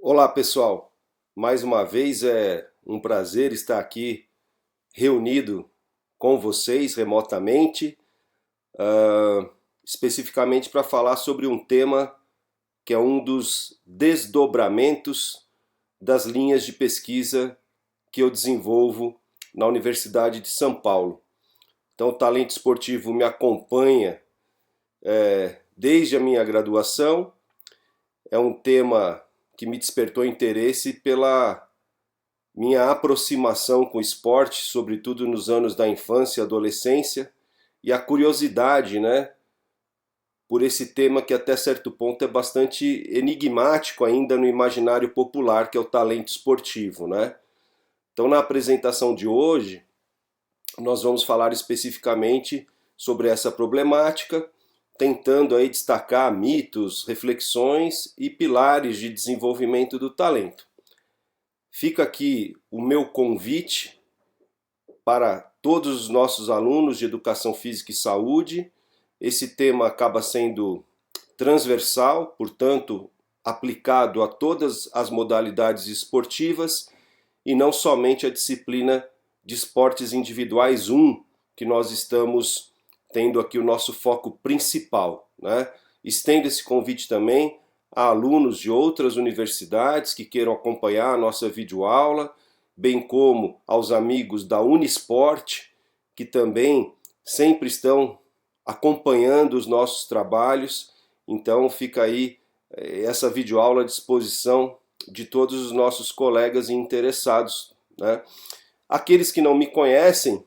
Olá pessoal, mais uma vez é um prazer estar aqui reunido com vocês remotamente, especificamente para falar sobre um tema que é um dos desdobramentos das linhas de pesquisa que eu desenvolvo na Universidade de São Paulo. Então, o talento esportivo me acompanha desde a minha graduação. É um tema que me despertou interesse pela minha aproximação com o esporte, sobretudo nos anos da infância e adolescência, e a curiosidade, né, por esse tema que até certo ponto é bastante enigmático ainda no imaginário popular, que é o talento esportivo, né? Então, na apresentação de hoje, nós vamos falar especificamente sobre essa problemática, tentando aí destacar mitos, reflexões e pilares de desenvolvimento do talento. Fica aqui o meu convite para todos os nossos alunos de Educação Física e Saúde. Esse tema acaba sendo transversal, portanto, aplicado a todas as modalidades esportivas e não somente a disciplina de esportes individuais 1, que nós estamos tendo aqui o nosso foco principal, né? Estendo esse convite também a alunos de outras universidades que queiram acompanhar a nossa videoaula, bem como aos amigos da Unisport, que também sempre estão acompanhando os nossos trabalhos. Então fica aí essa videoaula à disposição de todos os nossos colegas e interessados, né? Aqueles que não me conhecem,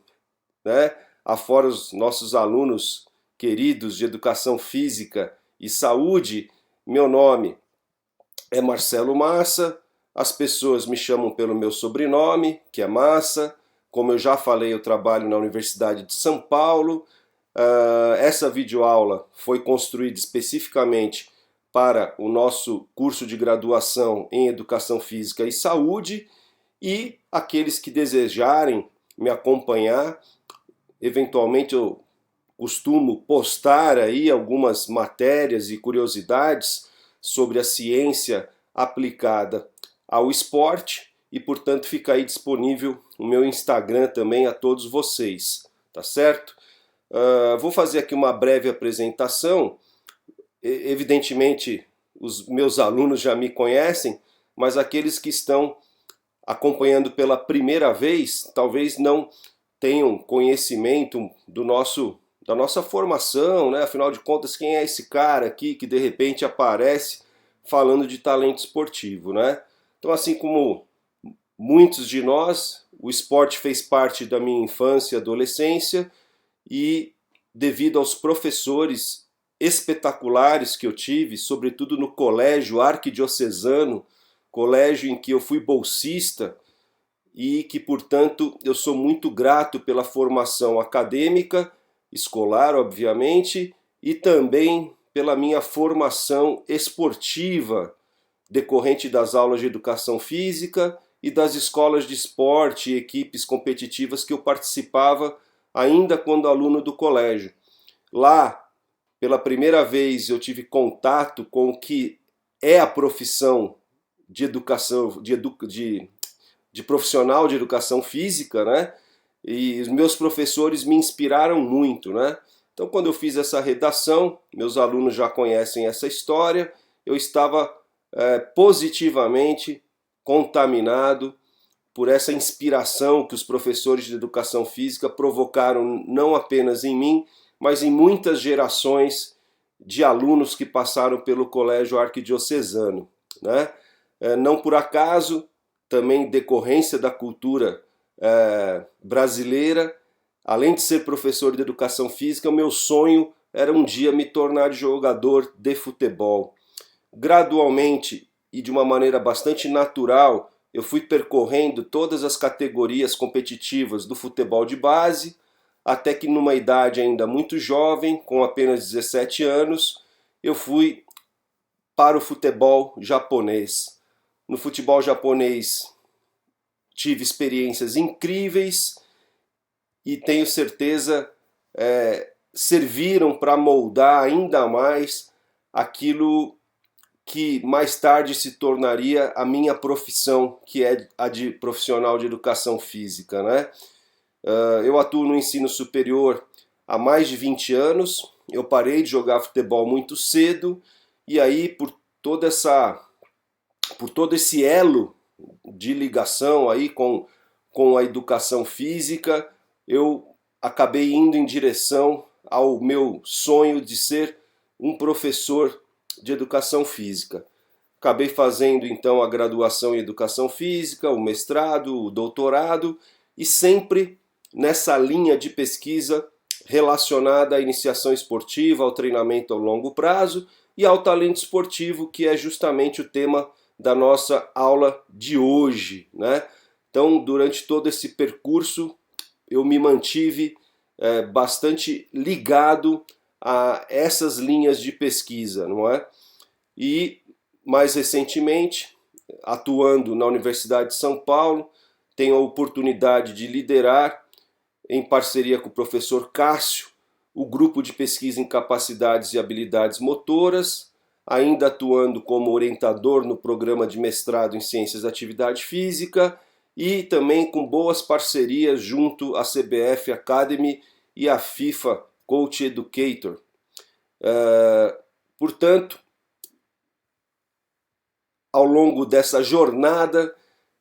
né, afora os nossos alunos queridos de Educação Física e Saúde, meu nome é Marcelo Massa, as pessoas me chamam pelo meu sobrenome, que é Massa. Como eu já falei, eu trabalho na Universidade de São Paulo. Essa videoaula foi construída especificamente para o nosso curso de graduação em Educação Física e Saúde, e aqueles que desejarem me acompanhar, eventualmente eu costumo postar aí algumas matérias e curiosidades sobre a ciência aplicada ao esporte, e portanto fica aí disponível o meu Instagram também a todos vocês, tá certo? Vou fazer aqui uma breve apresentação. Evidentemente os meus alunos já me conhecem, mas aqueles que estão acompanhando pela primeira vez talvez não tenham conhecimento da nossa formação, né? Afinal de contas, quem é esse cara aqui que de repente aparece falando de talento esportivo, né? Então, assim como muitos de nós, o esporte fez parte da minha infância e adolescência, e devido aos professores espetaculares que eu tive, sobretudo no colégio arquidiocesano, colégio em que eu fui bolsista, e que, portanto, eu sou muito grato pela formação acadêmica, escolar, obviamente, e também pela minha formação esportiva, decorrente das aulas de educação física e das escolas de esporte e equipes competitivas que eu participava ainda quando aluno do colégio. Lá, pela primeira vez, eu tive contato com o que é a profissão de educação, de profissional de educação física, né? E os meus professores me inspiraram muito, né? Então, quando eu fiz essa redação, meus alunos já conhecem essa história, eu estava positivamente contaminado por essa inspiração que os professores de educação física provocaram não apenas em mim, mas em muitas gerações de alunos que passaram pelo colégio arquidiocesano, né? Não por acaso, também decorrência da cultura brasileira, além de ser professor de educação física, o meu sonho era um dia me tornar jogador de futebol. Gradualmente e de uma maneira bastante natural, eu fui percorrendo todas as categorias competitivas do futebol de base, até que numa idade ainda muito jovem, com apenas 17 anos, eu fui para o futebol japonês. No futebol japonês tive experiências incríveis e tenho certeza serviram para moldar ainda mais aquilo que mais tarde se tornaria a minha profissão, que é a de profissional de educação física, né? Eu atuo no ensino superior há mais de 20 anos, eu parei de jogar futebol muito cedo, e aí por todo esse elo de ligação aí com a educação física, eu acabei indo em direção ao meu sonho de ser um professor de educação física. Acabei fazendo então a graduação em educação física, o mestrado, o doutorado, e sempre nessa linha de pesquisa relacionada à iniciação esportiva, ao treinamento a longo prazo e ao talento esportivo, que é justamente o tema da nossa aula de hoje, né? Então, durante todo esse percurso, eu me mantive bastante ligado a essas linhas de pesquisa, não é? E, mais recentemente, atuando na Universidade de São Paulo, tenho a oportunidade de liderar, em parceria com o professor Cássio, o grupo de pesquisa em capacidades e habilidades motoras, ainda atuando como orientador no programa de mestrado em Ciências da Atividade Física e também com boas parcerias junto à CBF Academy e à FIFA Coach Educator. Portanto, ao longo dessa jornada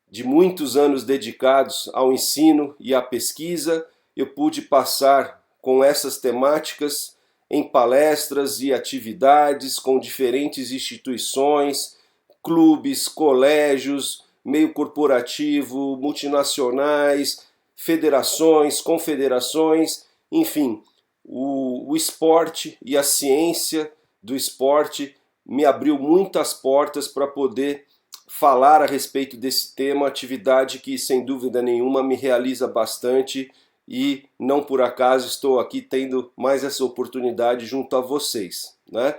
de muitos anos dedicados ao ensino e à pesquisa, eu pude passar com essas temáticas em palestras e atividades com diferentes instituições, clubes, colégios, meio corporativo, multinacionais, federações, confederações, enfim, o esporte e a ciência do esporte me abriu muitas portas para poder falar a respeito desse tema, atividade que sem dúvida nenhuma me realiza bastante e não por acaso estou aqui tendo mais essa oportunidade junto a vocês, né?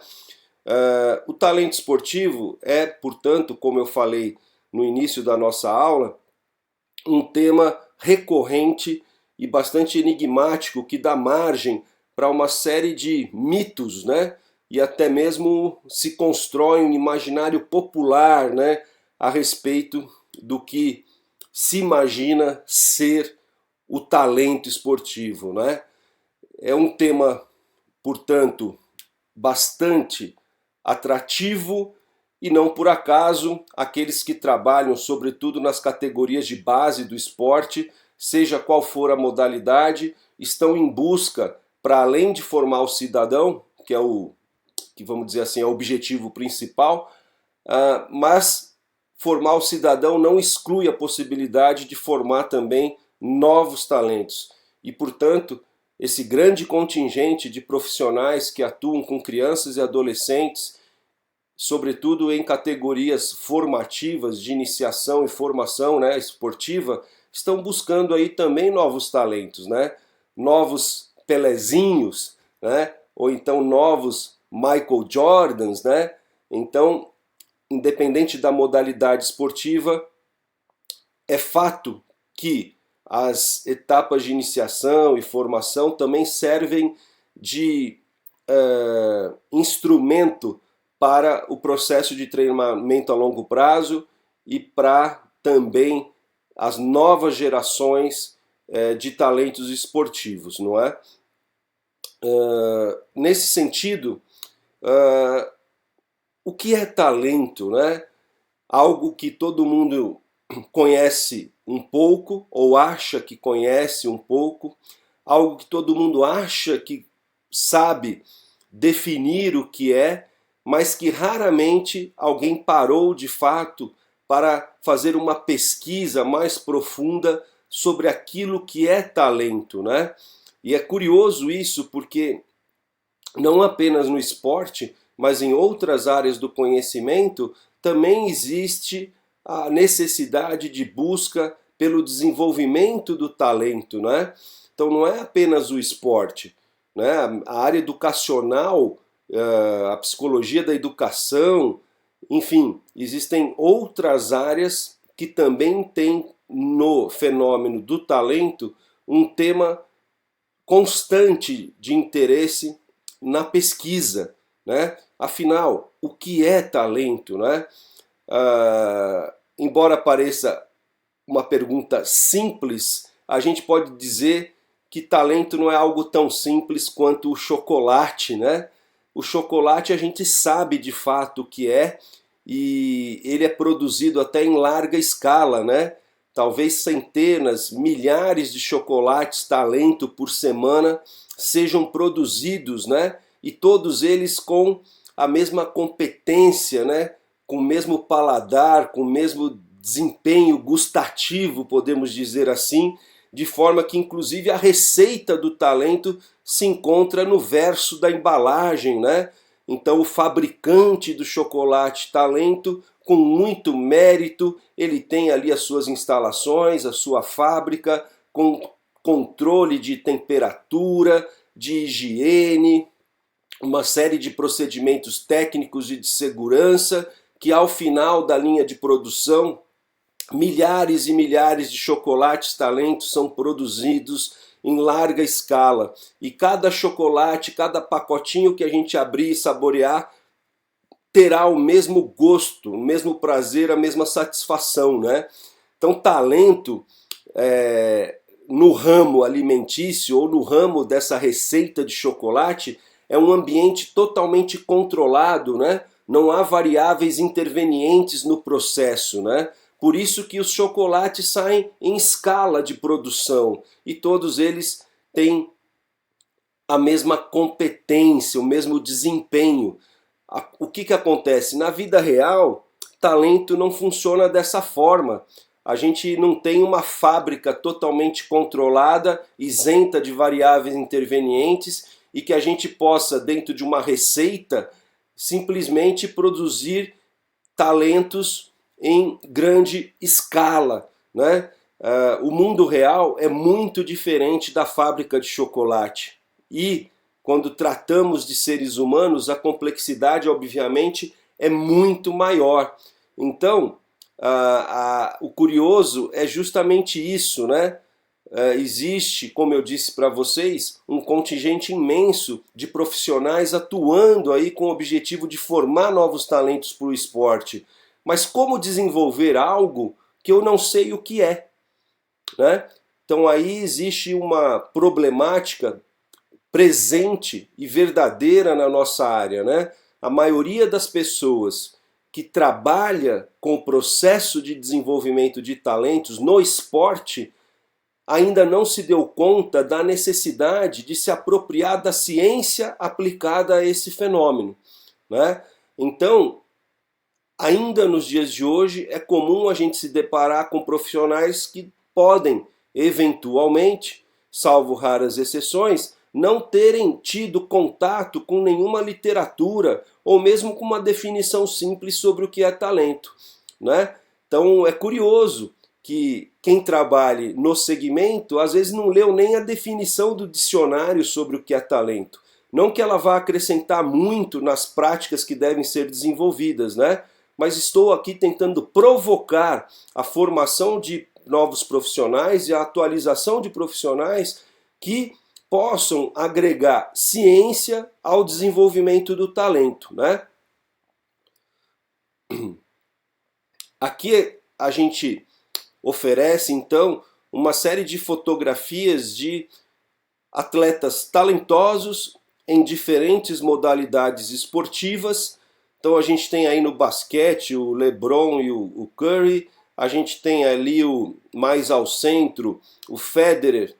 O talento esportivo é, portanto, como eu falei no início da nossa aula, um tema recorrente e bastante enigmático que dá margem para uma série de mitos, né? E até mesmo se constrói um imaginário popular, né, a respeito do que se imagina ser o talento esportivo, né? É um tema, portanto, bastante atrativo e não por acaso aqueles que trabalham sobretudo nas categorias de base do esporte, seja qual for a modalidade, estão em busca, para além de formar o cidadão, que é vamos dizer assim, é o objetivo principal, mas formar o cidadão não exclui a possibilidade de formar também novos talentos. E, portanto, esse grande contingente de profissionais que atuam com crianças e adolescentes, sobretudo em categorias formativas de iniciação e formação, né, esportiva, estão buscando aí também novos talentos, né? Novos Pelezinhos, né? Ou então novos Michael Jordans, né? Então, independente da modalidade esportiva, é fato que as etapas de iniciação e formação também servem de instrumento para o processo de treinamento a longo prazo e para também as novas gerações de talentos esportivos, não é? Nesse sentido, o que é talento, né? Algo que todo mundo conhece um pouco ou acha que conhece um pouco, algo que todo mundo acha que sabe definir o que é, mas que raramente alguém parou de fato para fazer uma pesquisa mais profunda sobre aquilo que é talento, né? E é curioso isso porque não apenas no esporte, mas em outras áreas do conhecimento, também existe a necessidade de busca pelo desenvolvimento do talento, né? Então não é apenas o esporte, né? A área educacional, a psicologia da educação, enfim, existem outras áreas que também têm no fenômeno do talento um tema constante de interesse na pesquisa, né? Afinal, o que é talento, né? Embora pareça uma pergunta simples, a gente pode dizer que talento não é algo tão simples quanto o chocolate, né? O chocolate a gente sabe de fato o que é, e ele é produzido até em larga escala, né? Talvez centenas, milhares de chocolates talento por semana sejam produzidos, né? E todos eles com a mesma competência, né? Com o mesmo paladar, com o mesmo desempenho gustativo, podemos dizer assim, de forma que inclusive a receita do talento se encontra no verso da embalagem, né? Então o fabricante do chocolate talento, com muito mérito, ele tem ali as suas instalações, a sua fábrica, com controle de temperatura, de higiene, uma série de procedimentos técnicos e de segurança, que ao final da linha de produção, milhares e milhares de chocolates talento são produzidos em larga escala. E cada chocolate, cada pacotinho que a gente abrir e saborear, terá o mesmo gosto, o mesmo prazer, a mesma satisfação, né? Então, talento no ramo alimentício ou no ramo dessa receita de chocolate é um ambiente totalmente controlado, né? Não há variáveis intervenientes no processo, né? Por isso que os chocolates saem em escala de produção e todos eles têm a mesma competência, o mesmo desempenho. O que acontece? Na vida real, talento não funciona dessa forma. A gente não tem uma fábrica totalmente controlada, isenta de variáveis intervenientes e que a gente possa, dentro de uma receita, simplesmente produzir talentos em grande escala, né? O mundo real é muito diferente da fábrica de chocolate. E quando tratamos de seres humanos, a complexidade, obviamente, é muito maior. Então, o curioso é justamente isso, né? Existe, como eu disse para vocês, um contingente imenso de profissionais atuando aí com o objetivo de formar novos talentos para o esporte. Mas como desenvolver algo que eu não sei o que é, né? Então aí existe uma problemática presente e verdadeira na nossa área, né? A maioria das pessoas que trabalha com o processo de desenvolvimento de talentos no esporte ainda não se deu conta da necessidade de se apropriar da ciência aplicada a esse fenômeno, né? Então, ainda nos dias de hoje, é comum a gente se deparar com profissionais que podem, eventualmente, salvo raras exceções, não terem tido contato com nenhuma literatura ou mesmo com uma definição simples sobre o que é talento, né? Então é curioso que quem trabalhe no segmento às vezes não leu nem a definição do dicionário sobre o que é talento. Não que ela vá acrescentar muito nas práticas que devem ser desenvolvidas, né? Mas estou aqui tentando provocar a formação de novos profissionais e a atualização de profissionais que possam agregar ciência ao desenvolvimento do talento, né? Aqui a gente oferece então uma série de fotografias de atletas talentosos em diferentes modalidades esportivas. Então a gente tem aí no basquete o LeBron e o Curry, a gente tem ali mais ao centro o Federer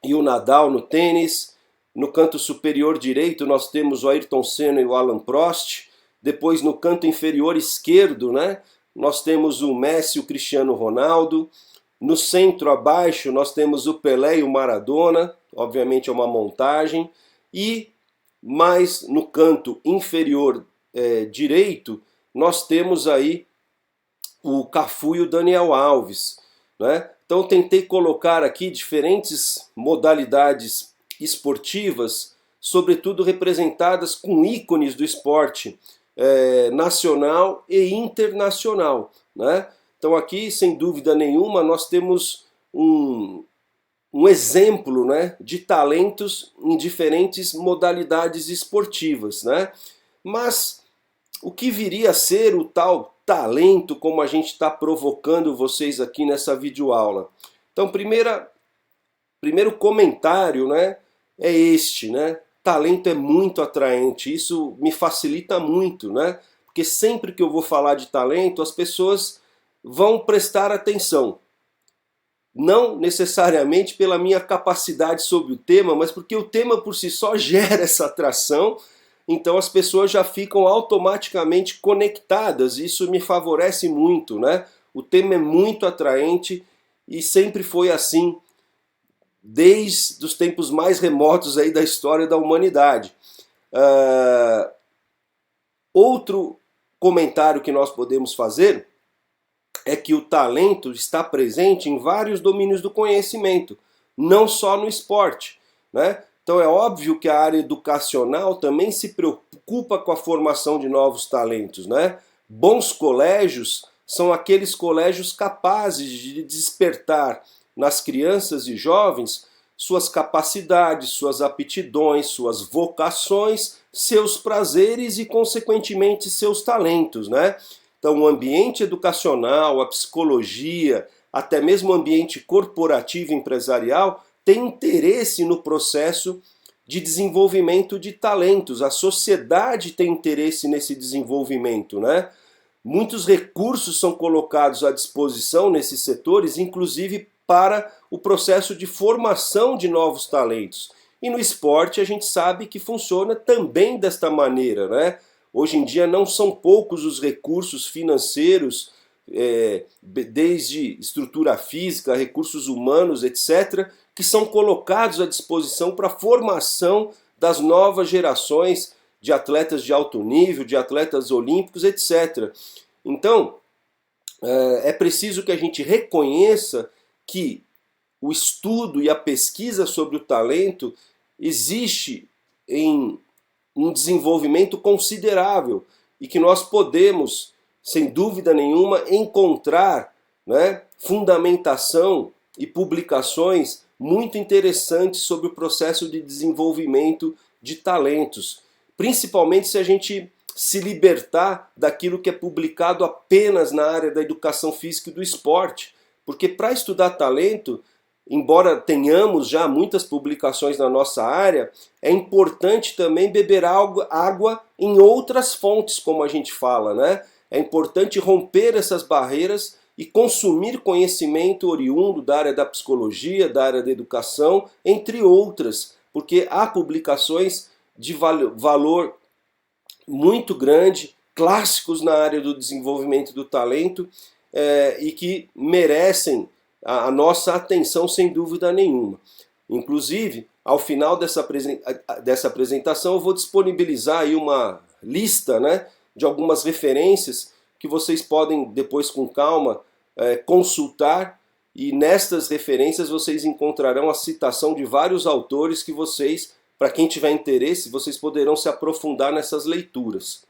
e o Nadal no tênis. No canto superior direito nós temos o Ayrton Senna e o Alan Prost. Depois no canto inferior esquerdo, né, nós temos o Messi e o Cristiano Ronaldo. No centro abaixo nós temos o Pelé e o Maradona, obviamente é uma montagem. E mais no canto inferior direito nós temos aí o Cafu e o Daniel Alves, né? Então eu tentei colocar aqui diferentes modalidades esportivas, sobretudo representadas com ícones do esporte nacional e internacional, né? Então aqui, sem dúvida nenhuma, nós temos um exemplo, né, de talentos em diferentes modalidades esportivas, né? Mas o que viria a ser o tal talento, como a gente está provocando vocês aqui nessa videoaula. Então, primeiro comentário, né, é este, né? Talento é muito atraente, isso me facilita muito, né? Porque sempre que eu vou falar de talento, as pessoas vão prestar atenção. Não necessariamente pela minha capacidade sobre o tema, mas porque o tema por si só gera essa atração, então as pessoas já ficam automaticamente conectadas, e isso me favorece muito, né? O tema é muito atraente e sempre foi assim, desde os tempos mais remotos aí da história da humanidade. Outro comentário que nós podemos fazer é que o talento está presente em vários domínios do conhecimento, não só no esporte, né? Então é óbvio que a área educacional também se preocupa com a formação de novos talentos, né? Bons colégios são aqueles colégios capazes de despertar nas crianças e jovens suas capacidades, suas aptidões, suas vocações, seus prazeres e, consequentemente, seus talentos, né? Então, o ambiente educacional, a psicologia, até mesmo o ambiente corporativo e empresarial tem interesse no processo de desenvolvimento de talentos. A sociedade tem interesse nesse desenvolvimento, né? Muitos recursos são colocados à disposição nesses setores, inclusive para o processo de formação de novos talentos. E no esporte a gente sabe que funciona também desta maneira, né? Hoje em dia não são poucos os recursos financeiros, desde estrutura física, recursos humanos, etc., que são colocados à disposição para a formação das novas gerações de atletas de alto nível, de atletas olímpicos, etc. Então, é preciso que a gente reconheça que o estudo e a pesquisa sobre o talento existe em um desenvolvimento considerável e que nós podemos, sem dúvida nenhuma, encontrar, né, fundamentação e publicações muito interessantes sobre o processo de desenvolvimento de talentos, principalmente se a gente se libertar daquilo que é publicado apenas na área da educação física e do esporte, porque para estudar talento, embora tenhamos já muitas publicações na nossa área, é importante também beber água em outras fontes, como a gente fala, né? É importante romper essas barreiras e consumir conhecimento oriundo da área da psicologia, da área da educação, entre outras, porque há publicações de valor muito grande, clássicos na área do desenvolvimento do talento, e que merecem a nossa atenção sem dúvida nenhuma. Inclusive, ao final dessa apresentação, eu vou disponibilizar aí uma lista, né, de algumas referências que vocês podem depois com calma consultar, e nestas referências vocês encontrarão a citação de vários autores que vocês, para quem tiver interesse, vocês poderão se aprofundar nessas leituras.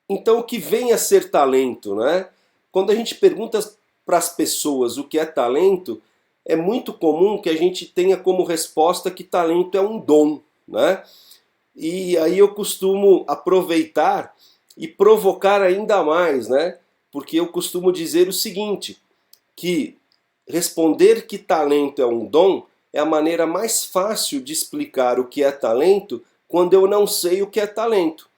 Então, o que vem a ser talento, né? Quando a gente pergunta para as pessoas o que é talento, é muito comum que a gente tenha como resposta que talento é um dom, né? E aí eu costumo aproveitar e provocar ainda mais, né? Porque eu costumo dizer o seguinte, que responder que talento é um dom é a maneira mais fácil de explicar o que é talento quando eu não sei o que é talento.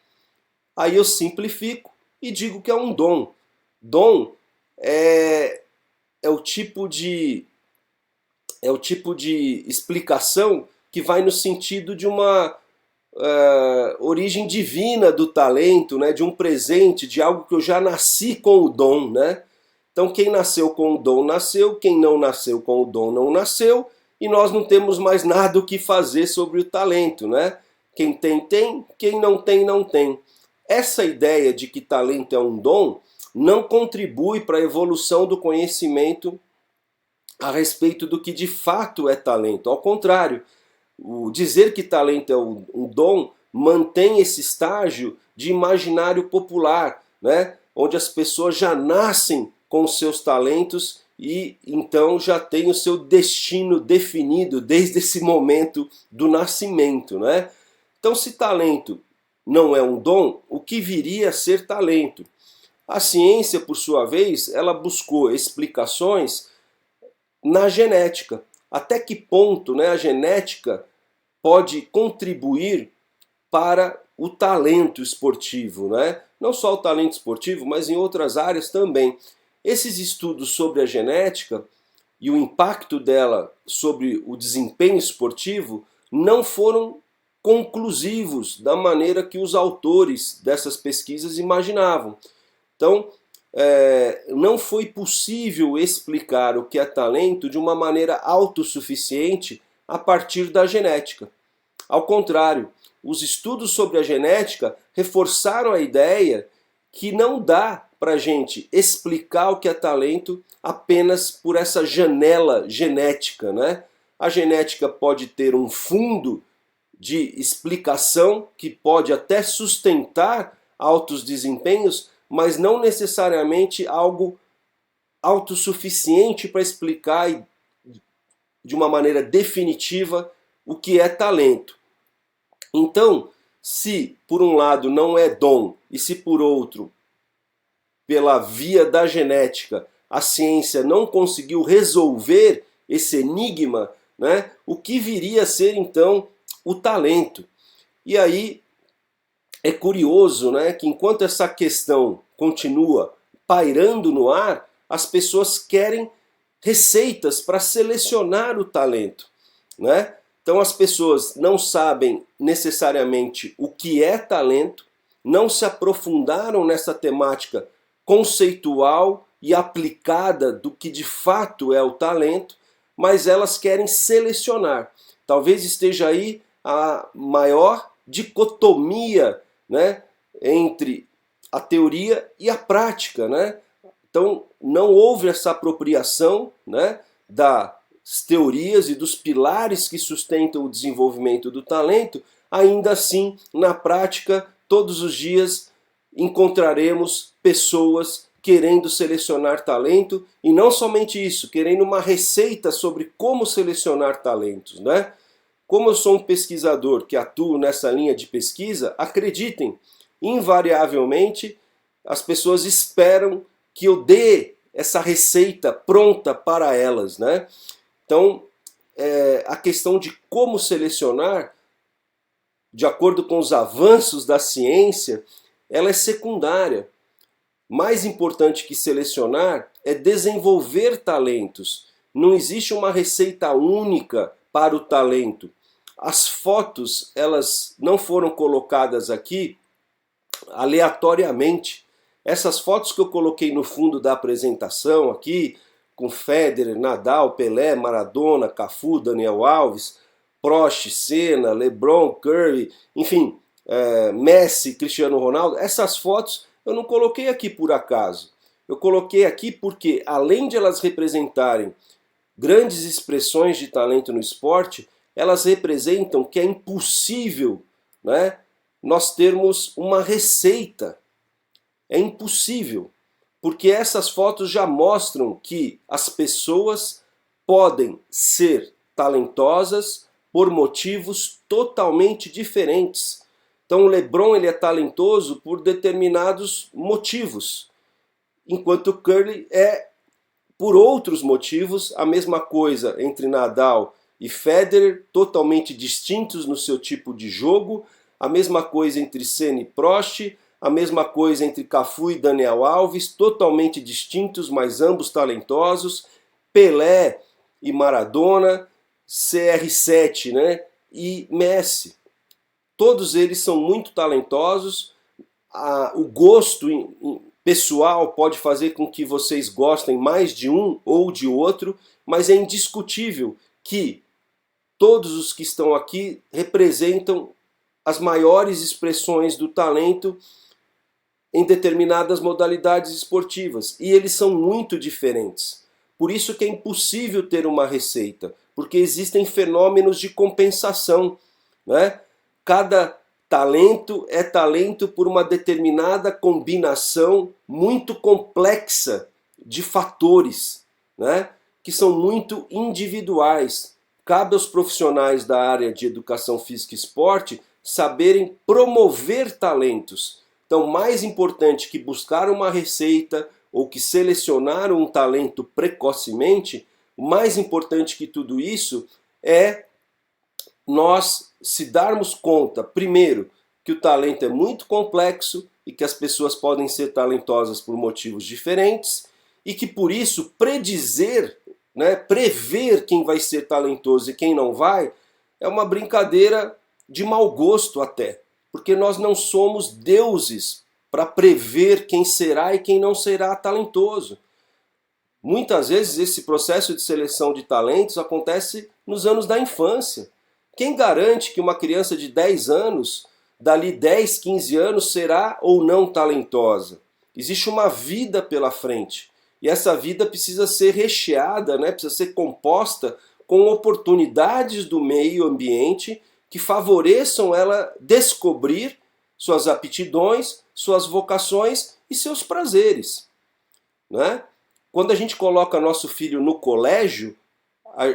Aí eu simplifico e digo que é um dom. Dom é o tipo de explicação que vai no sentido de uma origem divina do talento, né? De um presente, de algo que eu já nasci com o dom, né? Então quem nasceu com o dom nasceu, quem não nasceu com o dom não nasceu, e nós não temos mais nada o que fazer sobre o talento, né? Quem tem, tem, quem não tem, não tem. Essa ideia de que talento é um dom não contribui para a evolução do conhecimento a respeito do que de fato é talento. Ao contrário, o dizer que talento é um dom mantém esse estágio de imaginário popular, né? Onde as pessoas já nascem com os seus talentos e então já têm o seu destino definido desde esse momento do nascimento, né? Então, se talento não é um dom, o que viria a ser talento? A ciência, por sua vez, ela buscou explicações na genética. Até que ponto, né, a genética pode contribuir para o talento esportivo, né? Não só o talento esportivo, mas em outras áreas também. Esses estudos sobre a genética e o impacto dela sobre o desempenho esportivo não foram conclusivos da maneira que os autores dessas pesquisas imaginavam. Então, não foi possível explicar o que é talento de uma maneira autossuficiente a partir da genética. Ao contrário, os estudos sobre a genética reforçaram a ideia que não dá para a gente explicar o que é talento apenas por essa janela genética, né? A genética pode ter um fundo de explicação que pode até sustentar altos desempenhos, mas não necessariamente algo autossuficiente para explicar de uma maneira definitiva o que é talento. Então, se por um lado não é dom e se por outro, pela via da genética, a ciência não conseguiu resolver esse enigma, né, o que viria a ser então o talento? E aí é curioso, né, que enquanto essa questão continua pairando no ar, as pessoas querem receitas para selecionar o talento, né? Então as pessoas não sabem necessariamente o que é talento, não se aprofundaram nessa temática conceitual e aplicada do que de fato é o talento, mas elas querem selecionar. Talvez esteja aí a maior dicotomia, né, entre a teoria e a prática, né? Então não houve essa apropriação, né, das teorias e dos pilares que sustentam o desenvolvimento do talento. Ainda assim, na prática, todos os dias encontraremos pessoas querendo selecionar talento, e não somente isso, querendo uma receita sobre como selecionar talentos, né? Como eu sou um pesquisador que atuo nessa linha de pesquisa, acreditem, invariavelmente as pessoas esperam que eu dê essa receita pronta para elas, né? Então, a questão de como selecionar, de acordo com os avanços da ciência, ela é secundária. Mais importante que selecionar é desenvolver talentos. Não existe uma receita única para o talento. As fotos, elas não foram colocadas aqui aleatoriamente. Essas fotos que eu coloquei no fundo da apresentação aqui, com Federer, Nadal, Pelé, Maradona, Cafu, Daniel Alves, Prost, Senna, LeBron, Curry, enfim, Messi, Cristiano Ronaldo, essas fotos eu não coloquei aqui por acaso. Eu coloquei aqui porque, além de elas representarem grandes expressões de talento no esporte, elas representam que é impossível, né, nós termos uma receita. É impossível, porque essas fotos já mostram que as pessoas podem ser talentosas por motivos totalmente diferentes. Então o LeBron ele é talentoso por determinados motivos, enquanto o Curry é por outros motivos. A mesma coisa entre Nadal e Federer, totalmente distintos no seu tipo de jogo. A mesma coisa entre Senna e Prost, a mesma coisa entre Cafu e Daniel Alves, totalmente distintos, mas ambos talentosos. Pelé e Maradona, CR7, né, e Messi. Todos eles são muito talentosos. O gosto pessoal pode fazer com que vocês gostem mais de um ou de outro, mas é indiscutível que todos os que estão aqui representam as maiores expressões do talento em determinadas modalidades esportivas, e eles são muito diferentes. Por isso que é impossível ter uma receita, porque existem fenômenos de compensação, né? Cada talento é talento por uma determinada combinação muito complexa de fatores, né? Que são muito individuais. Cabe aos profissionais da área de educação física e esporte saberem promover talentos. Então, mais importante que buscar uma receita ou que selecionar um talento precocemente, o mais importante que tudo isso é nós se darmos conta, primeiro, que o talento é muito complexo e que as pessoas podem ser talentosas por motivos diferentes e que por isso predizer, né, prever quem vai ser talentoso e quem não vai, é uma brincadeira de mau gosto até, porque nós não somos deuses para prever quem será e quem não será talentoso. Muitas vezes esse processo de seleção de talentos acontece nos anos da infância. Quem garante que uma criança de 10 anos, dali 10, 15 anos, será ou não talentosa? Existe uma vida pela frente. E essa vida precisa ser recheada, né? Precisa ser composta com oportunidades do meio ambiente que favoreçam ela descobrir suas aptidões, suas vocações e seus prazeres, né? Quando a gente coloca nosso filho no colégio,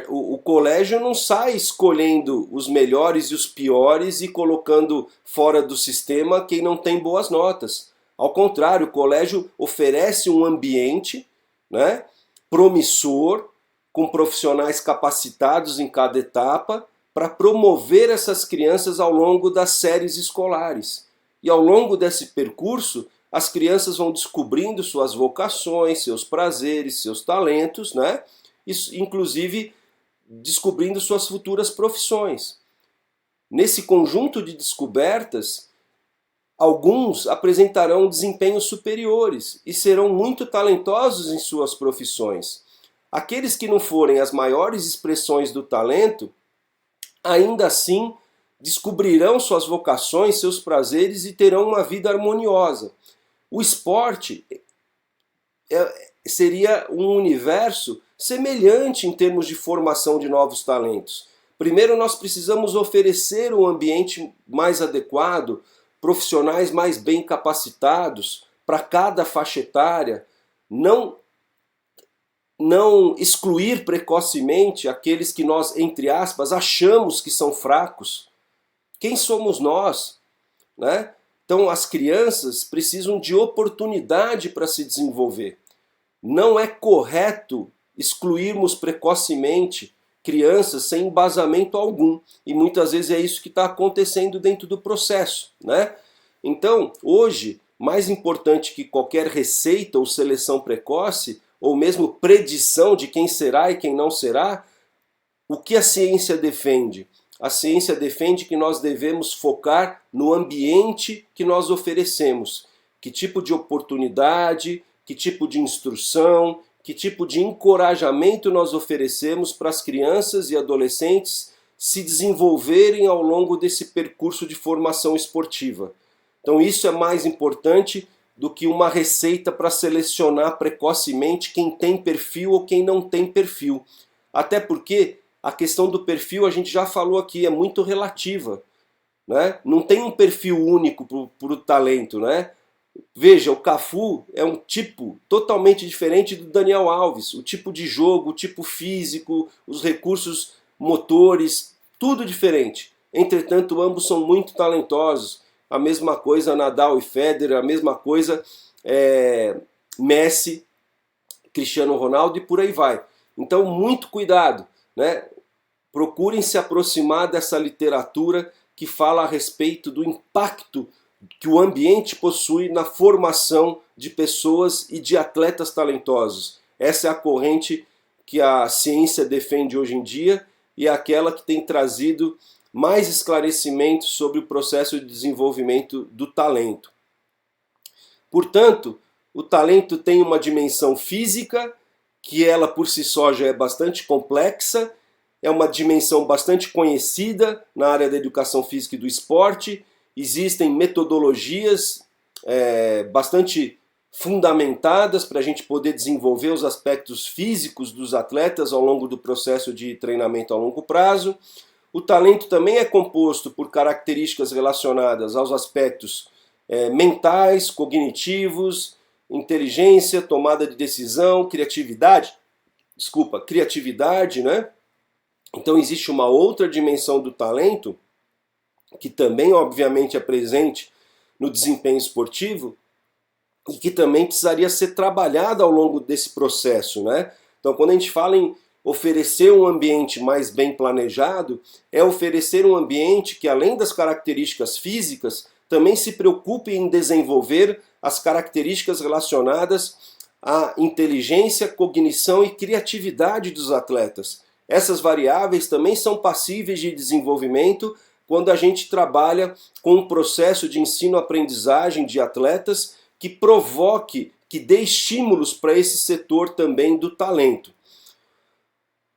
o colégio não sai escolhendo os melhores e os piores e colocando fora do sistema quem não tem boas notas. Ao contrário, o colégio oferece um ambiente, né, promissor, com profissionais capacitados em cada etapa, para promover essas crianças ao longo das séries escolares. E ao longo desse percurso, as crianças vão descobrindo suas vocações, seus prazeres, seus talentos, né? Isso, inclusive descobrindo suas futuras profissões. Nesse conjunto de descobertas, alguns apresentarão desempenhos superiores e serão muito talentosos em suas profissões. Aqueles que não forem as maiores expressões do talento, ainda assim descobrirão suas vocações, seus prazeres e terão uma vida harmoniosa. O esporte seria um universo semelhante em termos de formação de novos talentos. Primeiro, nós precisamos oferecer um ambiente mais adequado, profissionais mais bem capacitados para cada faixa etária, não excluir precocemente aqueles que nós, entre aspas, achamos que são fracos. Quem somos nós, né? Então as crianças precisam de oportunidade para se desenvolver. Não é correto excluirmos precocemente crianças sem embasamento algum. E muitas vezes é isso que está acontecendo dentro do processo, né? Então, hoje, mais importante que qualquer receita ou seleção precoce, ou mesmo predição de quem será e quem não será, o que a ciência defende? A ciência defende que nós devemos focar no ambiente que nós oferecemos. Que tipo de oportunidade, que tipo de instrução, que tipo de encorajamento nós oferecemos para as crianças e adolescentes se desenvolverem ao longo desse percurso de formação esportiva. Então isso é mais importante do que uma receita para selecionar precocemente quem tem perfil ou quem não tem perfil. Até porque a questão do perfil, a gente já falou aqui, é muito relativa, né? Não tem um perfil único para o talento, né? Veja, o Cafu é um tipo totalmente diferente do Daniel Alves. O tipo de jogo, o tipo físico, os recursos motores, tudo diferente. Entretanto, ambos são muito talentosos. A mesma coisa Nadal e Federer, a mesma coisa Messi, Cristiano Ronaldo e por aí vai. Então, muito cuidado, né? Procurem se aproximar dessa literatura que fala a respeito do impacto que o ambiente possui na formação de pessoas e de atletas talentosos. Essa é a corrente que a ciência defende hoje em dia e é aquela que tem trazido mais esclarecimentos sobre o processo de desenvolvimento do talento. Portanto, o talento tem uma dimensão física, que ela por si só já é bastante complexa, é uma dimensão bastante conhecida na área da educação física e do esporte. Existem metodologias bastante fundamentadas para a gente poder desenvolver os aspectos físicos dos atletas ao longo do processo de treinamento a longo prazo. O talento também é composto por características relacionadas aos aspectos mentais, cognitivos, inteligência, tomada de decisão, criatividade, né? Então existe uma outra dimensão do talento que também obviamente é presente no desempenho esportivo e que também precisaria ser trabalhada ao longo desse processo, né? Então, quando a gente fala em oferecer um ambiente mais bem planejado, é oferecer um ambiente que, além das características físicas, também se preocupe em desenvolver as características relacionadas à inteligência, cognição e criatividade dos atletas. Essas variáveis também são passíveis de desenvolvimento quando a gente trabalha com um processo de ensino-aprendizagem de atletas que provoque, que dê estímulos para esse setor também do talento.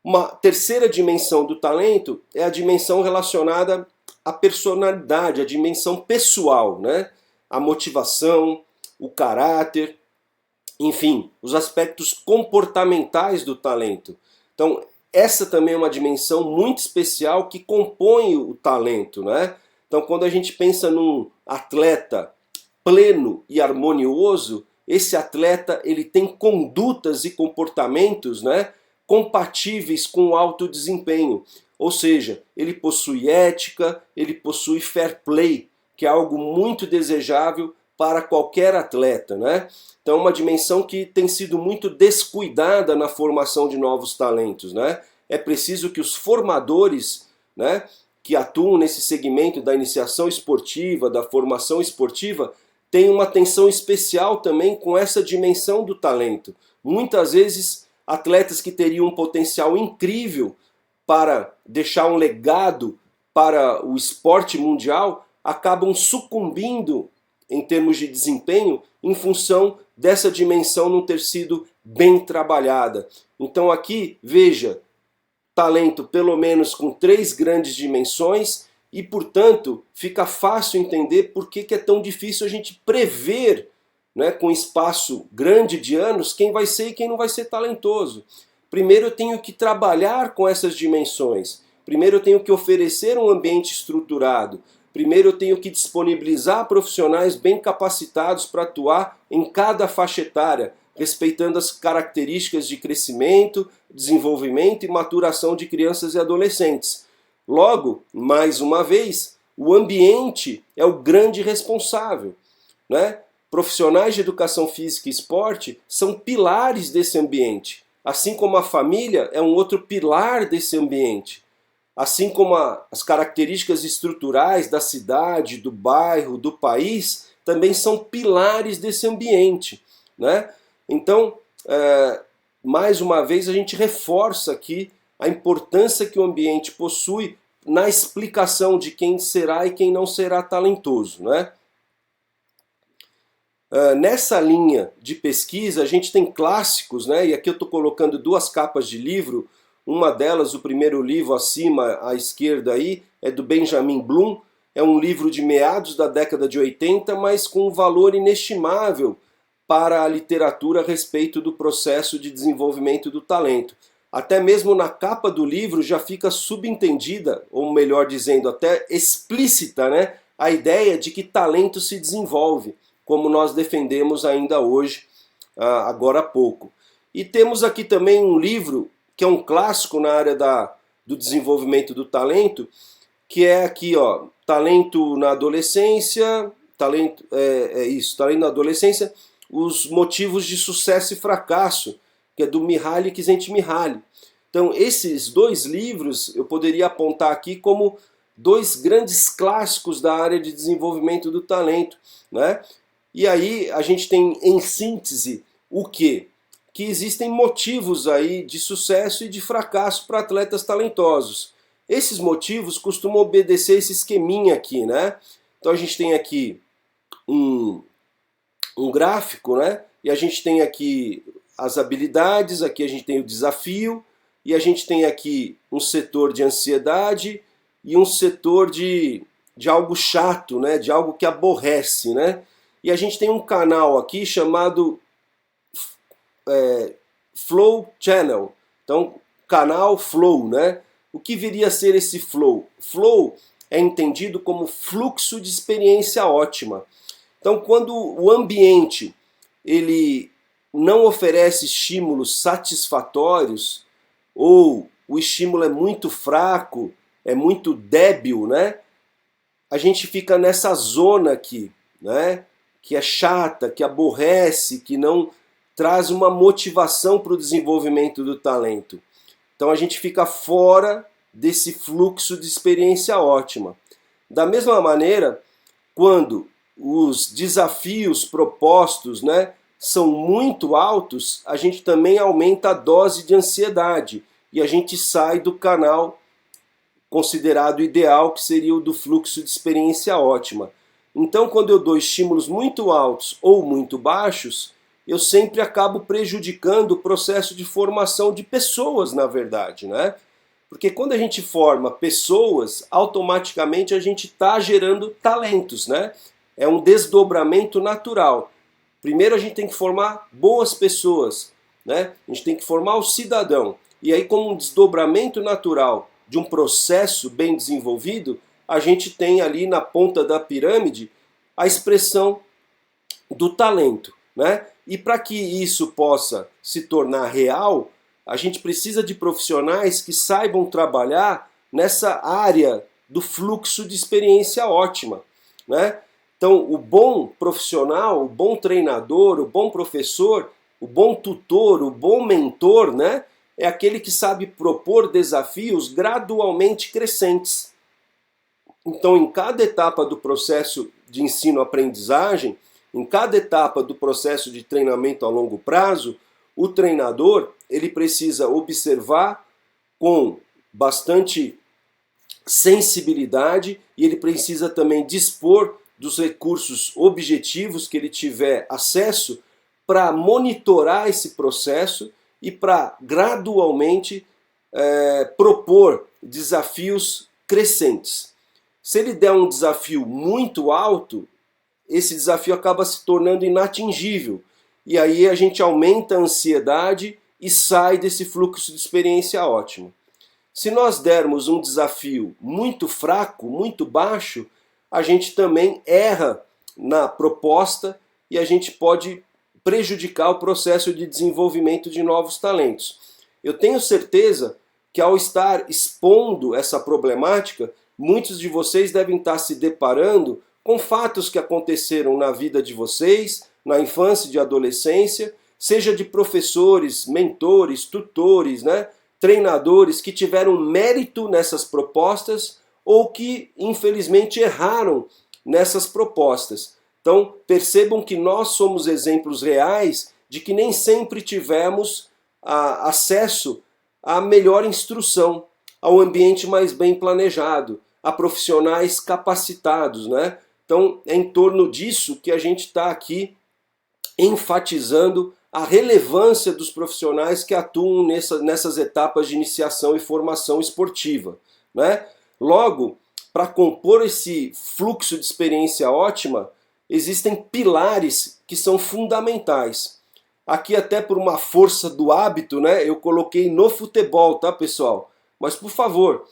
Uma terceira dimensão do talento é a dimensão relacionada à personalidade, a dimensão pessoal, né? A motivação, o caráter, enfim, os aspectos comportamentais do talento. Então, essa também é uma dimensão muito especial que compõe o talento, né? Então, quando a gente pensa num atleta pleno e harmonioso, esse atleta ele tem condutas e comportamentos, né, compatíveis com o alto desempenho. Ou seja, ele possui ética, ele possui fair play, que é algo muito desejável para qualquer atleta, né? Então, uma dimensão que tem sido muito descuidada na formação de novos talentos, né? É preciso que os formadores, né, que atuam nesse segmento da iniciação esportiva, da formação esportiva, tem uma atenção especial também com essa dimensão do talento. Muitas vezes, atletas que teriam um potencial incrível para deixar um legado para o esporte mundial acabam sucumbindo em termos de desempenho em função dessa dimensão não ter sido bem trabalhada. Então aqui, veja, talento pelo menos com 3 grandes dimensões e, portanto, fica fácil entender por que é tão difícil a gente prever, né, com espaço grande de anos, quem vai ser e quem não vai ser talentoso. Primeiro eu tenho que trabalhar com essas dimensões. Primeiro eu tenho que oferecer um ambiente estruturado. Primeiro eu tenho que disponibilizar profissionais bem capacitados para atuar em cada faixa etária, respeitando as características de crescimento, desenvolvimento e maturação de crianças e adolescentes. Logo, mais uma vez, o ambiente é o grande responsável, né? Profissionais de educação física e esporte são pilares desse ambiente, assim como a família é um outro pilar desse ambiente, assim como as características estruturais da cidade, do bairro, do país, também são pilares desse ambiente, né? Então, mais uma vez, a gente reforça aqui a importância que o ambiente possui na explicação de quem será e quem não será talentoso, né? Nessa linha de pesquisa, a gente tem clássicos, né? E aqui eu estou colocando 2 capas de livro. Uma delas, o primeiro livro acima à esquerda aí, é do Benjamin Bloom. É um livro de meados da década de 80, mas com um valor inestimável para a literatura a respeito do processo de desenvolvimento do talento. Até mesmo na capa do livro já fica subentendida, ou melhor dizendo, até explícita, né, a ideia de que talento se desenvolve, como nós defendemos ainda hoje, agora há pouco. E temos aqui também um livro que é um clássico na área do desenvolvimento do talento, que é aqui, ó, Talento na Adolescência, talento na adolescência, os motivos de sucesso e fracasso, que é do Mihaly Csikszentmihalyi. Então, esses 2 livros eu poderia apontar aqui como 2 grandes clássicos da área de desenvolvimento do talento, né? E aí a gente tem em síntese o quê? Que existem motivos aí de sucesso e de fracasso para atletas talentosos. Esses motivos costumam obedecer esse esqueminha aqui, né? Então a gente tem aqui um gráfico, né? E a gente tem aqui as habilidades, aqui a gente tem o desafio, e a gente tem aqui um setor de ansiedade e um setor de algo chato, né? De algo que aborrece, né? E a gente tem um canal aqui chamado Flow Channel. Então, canal Flow, né? O que viria a ser esse Flow? Flow é entendido como fluxo de experiência ótima. Então, quando o ambiente ele não oferece estímulos satisfatórios, ou o estímulo é muito fraco, é muito débil, né? a gente fica nessa zona aqui, né? Que é chata, que aborrece, que não traz uma motivação para o desenvolvimento do talento. Então a gente fica fora desse fluxo de experiência ótima. Da mesma maneira, quando os desafios propostos, né, são muito altos, a gente também aumenta a dose de ansiedade e a gente sai do canal considerado ideal, que seria o do fluxo de experiência ótima. Então, quando eu dou estímulos muito altos ou muito baixos, eu sempre acabo prejudicando o processo de formação de pessoas, na verdade, né? Porque quando a gente forma pessoas, automaticamente a gente está gerando talentos, né? É um desdobramento natural. Primeiro a gente tem que formar boas pessoas, né? A gente tem que formar o cidadão. E aí, como um desdobramento natural de um processo bem desenvolvido, a gente tem ali na ponta da pirâmide a expressão do talento, né? E para que isso possa se tornar real, a gente precisa de profissionais que saibam trabalhar nessa área do fluxo de experiência ótima, né? Então, o bom profissional, o bom treinador, o bom professor, o bom tutor, o bom mentor, né? É aquele que sabe propor desafios gradualmente crescentes. Então, em cada etapa do processo de ensino-aprendizagem, em cada etapa do processo de treinamento a longo prazo, o treinador ele precisa observar com bastante sensibilidade e ele precisa também dispor dos recursos objetivos que ele tiver acesso para monitorar esse processo e para gradualmente propor desafios crescentes. Se ele der um desafio muito alto, esse desafio acaba se tornando inatingível. E aí a gente aumenta a ansiedade e sai desse fluxo de experiência ótimo. Se nós dermos um desafio muito fraco, muito baixo, a gente também erra na proposta e a gente pode prejudicar o processo de desenvolvimento de novos talentos. Eu tenho certeza que ao estar expondo essa problemática, muitos de vocês devem estar se deparando com fatos que aconteceram na vida de vocês, na infância e adolescência, seja de professores, mentores, tutores, né, treinadores que tiveram mérito nessas propostas ou que infelizmente erraram nessas propostas. Então percebam que nós somos exemplos reais de que nem sempre tivemos acesso à melhor instrução, ao ambiente mais bem planejado, a profissionais capacitados, né? Então é em torno disso que a gente está aqui enfatizando a relevância dos profissionais que atuam nessas etapas de iniciação e formação esportiva, né? Logo, para compor esse fluxo de experiência ótima, existem pilares que são fundamentais. Aqui até por uma força do hábito, né, eu coloquei no futebol, tá, pessoal? Mas por favor,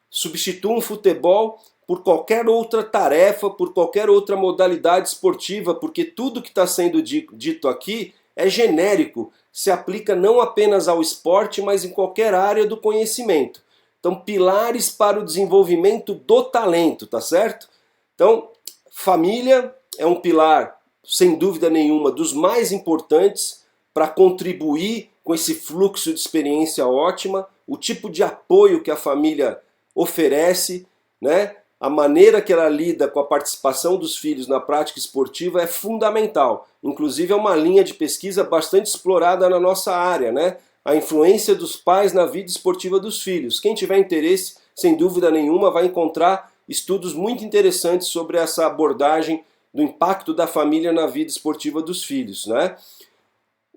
substituam o futebol por qualquer outra tarefa, por qualquer outra modalidade esportiva, porque tudo que está sendo dito aqui é genérico, se aplica não apenas ao esporte, mas em qualquer área do conhecimento. Então, pilares para o desenvolvimento do talento, tá certo? Então, família é um pilar, sem dúvida nenhuma, dos mais importantes para contribuir com esse fluxo de experiência ótima, o tipo de apoio que a família oferece, né? A maneira que ela lida com a participação dos filhos na prática esportiva é fundamental. Inclusive é uma linha de pesquisa bastante explorada na nossa área, né? A influência dos pais na vida esportiva dos filhos. Quem tiver interesse, sem dúvida nenhuma, vai encontrar estudos muito interessantes sobre essa abordagem do impacto da família na vida esportiva dos filhos, né?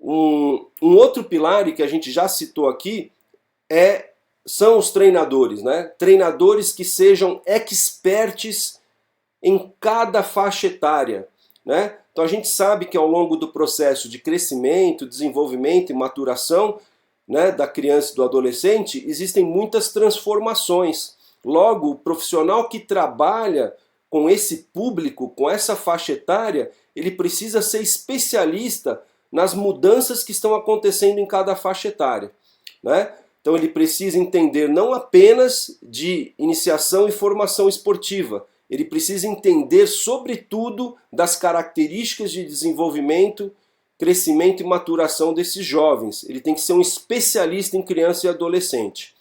Um outro pilar, e que a gente já citou aqui, são os treinadores, né? Treinadores que sejam experts em cada faixa etária, né? Então a gente sabe que ao longo do processo de crescimento, desenvolvimento e maturação, né, da criança e do adolescente, existem muitas transformações. Logo, o profissional que trabalha com esse público, com essa faixa etária, ele precisa ser especialista nas mudanças que estão acontecendo em cada faixa etária, né? Então ele precisa entender não apenas de iniciação e formação esportiva, ele precisa entender, sobretudo, das características de desenvolvimento, crescimento e maturação desses jovens. Ele tem que ser um especialista em criança e adolescente.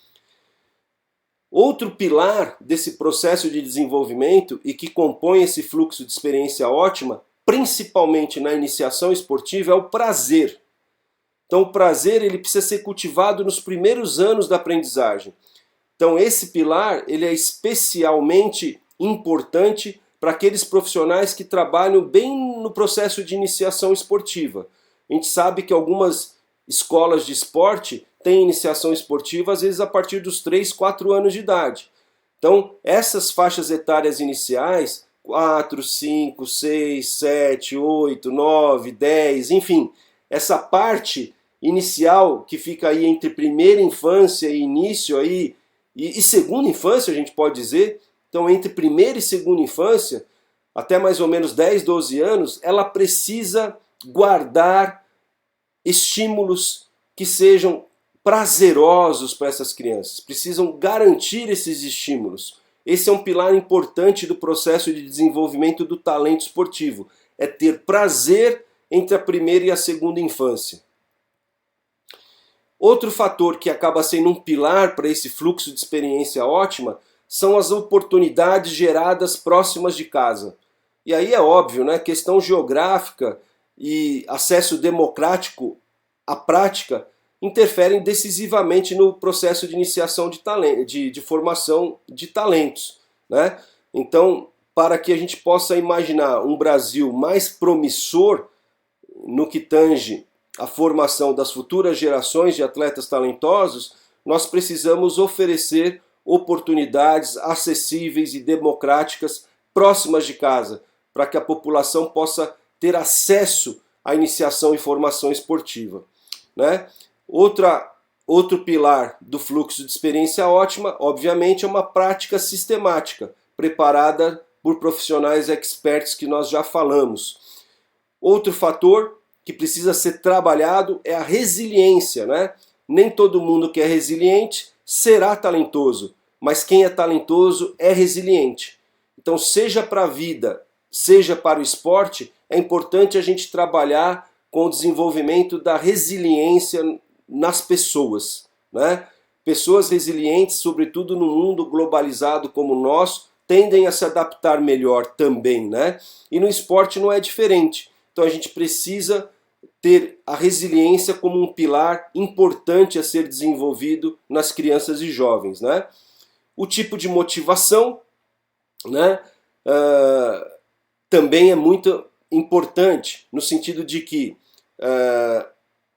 Outro pilar desse processo de desenvolvimento e que compõe esse fluxo de experiência ótima, principalmente na iniciação esportiva, é o prazer. Então o prazer ele precisa ser cultivado nos primeiros anos da aprendizagem. Então esse pilar ele é especialmente importante para aqueles profissionais que trabalham bem no processo de iniciação esportiva. A gente sabe que algumas escolas de esporte têm iniciação esportiva às vezes a partir dos 3, 4 anos de idade. Então essas faixas etárias iniciais, 4, 5, 6, 7, 8, 9, 10, enfim, essa parte inicial que fica aí entre primeira infância e início aí, e segunda infância a gente pode dizer, então entre primeira e segunda infância, até mais ou menos 10, 12 anos, ela precisa guardar estímulos que sejam prazerosos para essas crianças, precisam garantir esses estímulos. Esse é um pilar importante do processo de desenvolvimento do talento esportivo, é ter prazer entre a primeira e a segunda infância. Outro fator que acaba sendo um pilar para esse fluxo de experiência ótima são as oportunidades geradas próximas de casa. E aí é óbvio, né? Questão geográfica e acesso democrático à prática interferem decisivamente no processo de iniciação de talento, de formação de talentos, né? Então, para que a gente possa imaginar um Brasil mais promissor no que tange a formação das futuras gerações de atletas talentosos, nós precisamos oferecer oportunidades acessíveis e democráticas próximas de casa, para que a população possa ter acesso à iniciação e formação esportiva, né? Outro pilar do fluxo de experiência ótima, obviamente, é uma prática sistemática, preparada por profissionais experts que nós já falamos. Outro fator que precisa ser trabalhado é a resiliência, né? Nem todo mundo que é resiliente será talentoso, mas quem é talentoso é resiliente. Então, seja para a vida, seja para o esporte, é importante a gente trabalhar com o desenvolvimento da resiliência nas pessoas, né? Pessoas resilientes, sobretudo no mundo globalizado como o nosso, tendem a se adaptar melhor também, né? E no esporte não é diferente. Então a gente precisa ter a resiliência como um pilar importante a ser desenvolvido nas crianças e jovens, né? O tipo de motivação, né, também é muito importante, no sentido de que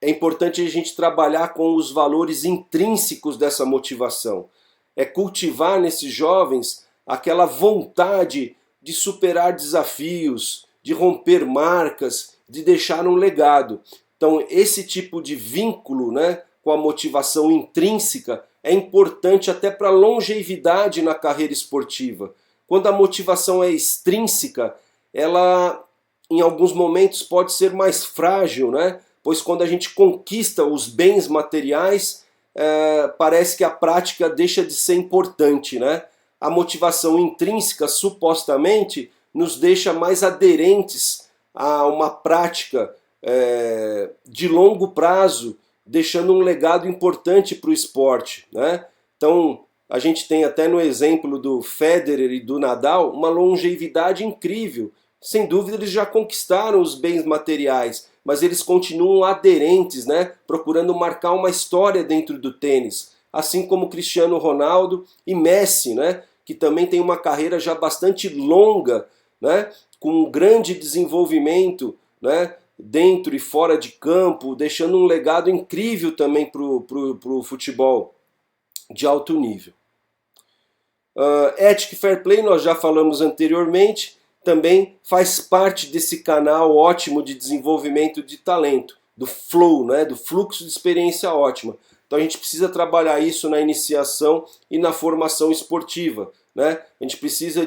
é importante a gente trabalhar com os valores intrínsecos dessa motivação. É cultivar nesses jovens aquela vontade de superar desafios, de romper marcas, de deixar um legado. Então, esse tipo de vínculo, né, com a motivação intrínseca é importante até para a longevidade na carreira esportiva. Quando a motivação é extrínseca, ela em alguns momentos pode ser mais frágil, né? Pois quando a gente conquista os bens materiais, parece que a prática deixa de ser importante, né? A motivação intrínseca, supostamente, nos deixa mais aderentes a uma prática de longo prazo, deixando um legado importante para o esporte, né? Então, a gente tem até no exemplo do Federer e do Nadal uma longevidade incrível. Sem dúvida eles já conquistaram os bens materiais, mas eles continuam aderentes, né? Procurando marcar uma história dentro do tênis. Assim como Cristiano Ronaldo e Messi, né? Que também tem uma carreira já bastante longa, né? Com um grande desenvolvimento, né? Dentro e fora de campo, deixando um legado incrível também para o futebol de alto nível. Ética e Fair Play, nós já falamos anteriormente, também faz parte desse canal ótimo de desenvolvimento de talento, do flow, né, do fluxo de experiência ótima. Então a gente precisa trabalhar isso na iniciação e na formação esportiva, né? A gente precisa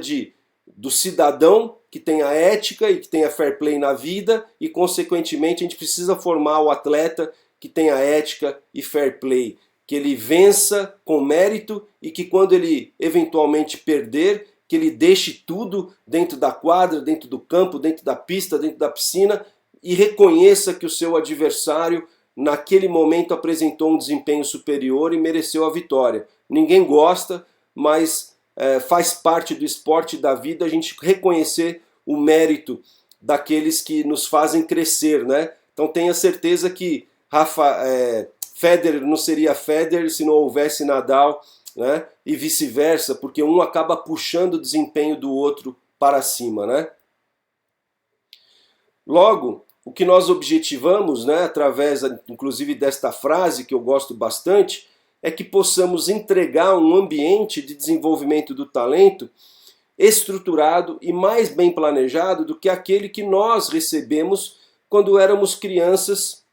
do cidadão que tenha ética e que tenha fair play na vida e, consequentemente, a gente precisa formar o atleta que tenha ética e fair play, que ele vença com mérito e que quando ele eventualmente perder, que ele deixe tudo dentro da quadra, dentro do campo, dentro da pista, dentro da piscina e reconheça que o seu adversário naquele momento apresentou um desempenho superior e mereceu a vitória. Ninguém gosta, mas faz parte do esporte, da vida, a gente reconhecer o mérito daqueles que nos fazem crescer, né? Então tenha certeza que Federer não seria Federer se não houvesse Nadal, né? E vice-versa, porque um acaba puxando o desempenho do outro para cima, né? Logo, o que nós objetivamos, né, através inclusive desta frase que eu gosto bastante, é que possamos entregar um ambiente de desenvolvimento do talento estruturado e mais bem planejado do que aquele que nós recebemos quando éramos crianças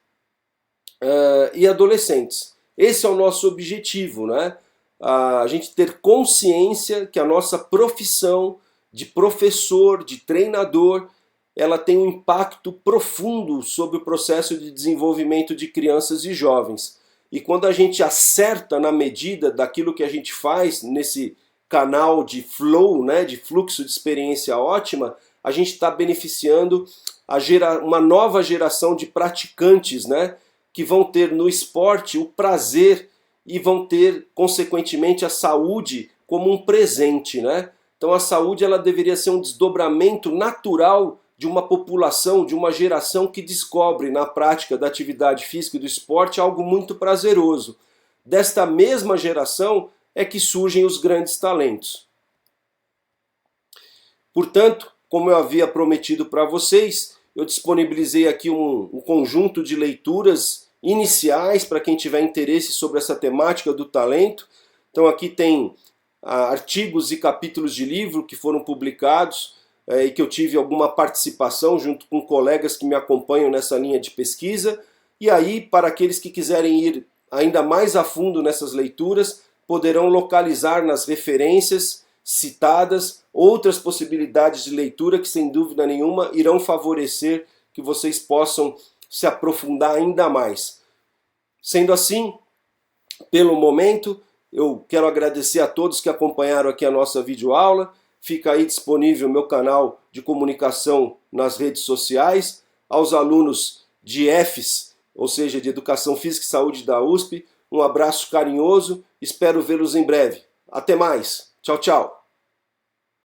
e adolescentes. Esse é o nosso objetivo, né? A gente ter consciência que a nossa profissão de professor, de treinador, ela tem um impacto profundo sobre o processo de desenvolvimento de crianças e jovens. E quando a gente acerta na medida daquilo que a gente faz nesse canal de flow, né, de fluxo de experiência ótima, a gente está beneficiando uma nova geração de praticantes, né, que vão ter no esporte o prazer e vão ter, consequentemente, a saúde como um presente, né? Então a saúde ela deveria ser um desdobramento natural de uma população, de uma geração que descobre na prática da atividade física e do esporte algo muito prazeroso. Desta mesma geração é que surgem os grandes talentos. Portanto, como eu havia prometido para vocês, eu disponibilizei aqui um conjunto de leituras iniciais para quem tiver interesse sobre essa temática do talento. Então aqui tem artigos e capítulos de livro que foram publicados e que eu tive alguma participação junto com colegas que me acompanham nessa linha de pesquisa. E aí, para aqueles que quiserem ir ainda mais a fundo nessas leituras, poderão localizar nas referências citadas outras possibilidades de leitura que, sem dúvida nenhuma, irão favorecer que vocês possam se aprofundar ainda mais. Sendo assim, pelo momento, eu quero agradecer a todos que acompanharam aqui a nossa videoaula. Fica aí disponível o meu canal de comunicação nas redes sociais. Aos alunos de EFES, ou seja, de Educação Física e Saúde da USP, um abraço carinhoso, espero vê-los em breve. Até mais. Tchau, tchau.